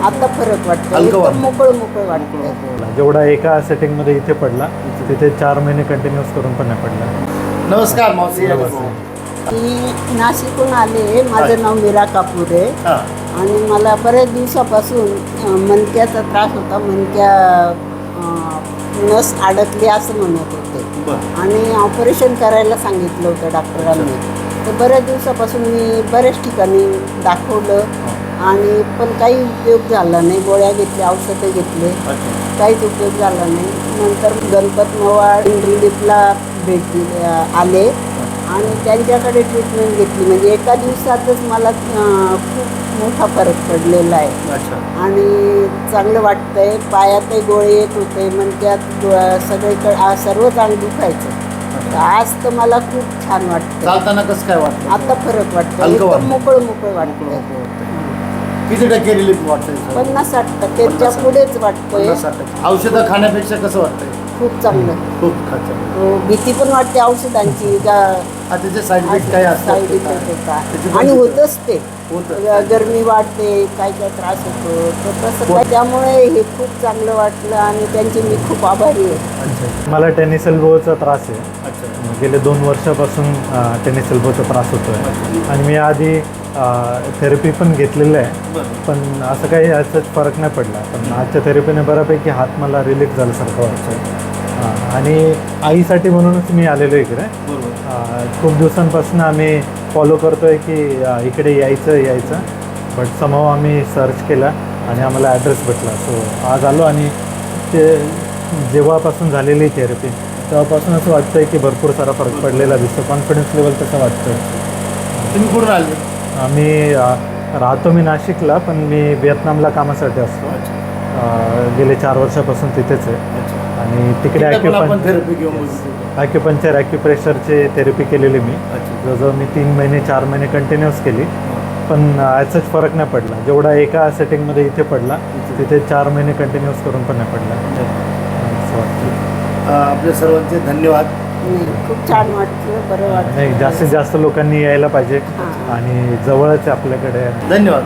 आता फरक वाटतो, हलकं एकदम वाटतं. मोकळं वाटतं. जेवढा एका सेटिंगमध्ये इथे पडला तिथे 4 महिने कंटिन्यूअस करून पण नाही पडला. नमस्कार मावशी. मी नाशिकहून आले, माझं नाव मीरा कापूर आहे हां आणि मला बऱ्याच दिवसापासून मणक्याचा त्रास होता. मणक्या नस अडकली असं म्हणत होते बरं. आणि ऑपरेशन करायला सांगितलं होतं डॉक्टरांनी. तर बऱ्याच दिवसापासून मी बऱ्याच ठिकाणी दाखवलं आणि पण काही उपयोग झाला नाही. गोळ्या घेतल्या, औषधं घेतले, अच्छा. काहीच उपयोग झाला नाही. नंतर गणपत मवाड रिलीफला भेट आले आणि त्यांच्याकडे ट्रीटमेंट घेतली. म्हणजे एका दिवसातच मला खूप मोठा फरक पडलेला आहे अच्छा. आणि चांगलं वाटतंय. पायातही गोळे येत होते, मणक्यात सगळीकडे सर्वच अंग दुखायचं. तर आज तर मला खूप छान वाटतं. चालताना कसं काय वाटतं? आता फरक वाटतं, हलकं एकदम वाटतं. मोकळं वाटतं. किती टक्के रिलीफ वाटतंय? 50-60%च्या पुढेच वाटतंय. 50-60%. औषधं खाण्यापेक्षा कसं वाटतंय? खूप चांगलं. खूप खायचं. भीती पण वाटते औषधांची का त्याचे साईड इफेक्ट काय असतात? साईड इफेक्ट होता त्याची आणि पण होतच ते. होतं. गरमी वाढते, काय त्रास होतो, तर तसं काय. त्यामुळे हे खूप चांगलं वाटलं आणि त्यांचे मी खूप आभारी आहे. अच्छा. मला टेनिस एल्बोचा त्रास आहे. अच्छा. गेले 2 वर्षापासून टेनिस एल्बोचा त्रास होतो आहे आणि मी आधी थेरपी पण घेतलेलं आहे, बरं. पण असं काही याचाच फरक नाही पडला. पण आजच्या थेरपीने बऱ्यापैकी हात मला रिलीफ झाल्यासारखं वाटतं. आणि आईसाठी म्हणूनच मी आलेलो इकडे. बरोबर. खूप दिवसांपासून आम्ही फॉलो करतो आहे की इकडे यायचं बट समहाव आम्ही सर्च केला आणि आम्हाला ॲड्रेस भेटला. सो आज आलो आणि ते जेव्हापासून झालेली थेरपी तेव्हापासून असं वाटतं आहे की भरपूर सारा फरक पडलेला दिसतो. कॉन्फिडन्स लेवल तसं वाटतं. तुम्ही कुठून आले? मी राहतो नाशिकला, पण मी व्हिएतनामला कामासाठी असतो. गेले 4 वर्षापासून तिथेच आहे आणि तिकडे थेरपी घेऊन ॲक्युपंक्चर ॲक्युप्रेशरचे थेरपी केलेली मी. जवळजवळ मी 3 महिने 4 महिने कंटिन्यूअस केली, पण याचाच फरक नाही पडला. जेवढा एका सेटिंगमध्ये इथे पडला तिथे 4 महिने कंटिन्यूअस करून पण नाही पडला. असं वाटतं. आपल्या सर्वांचे धन्यवाद. खूप छान वाटलं, बरं वाटलं. नाही, जास्तीत जास्त लोकांनी यायला पाहिजे हां. आणि जवळच आहे आपल्याकडे. धन्यवाद.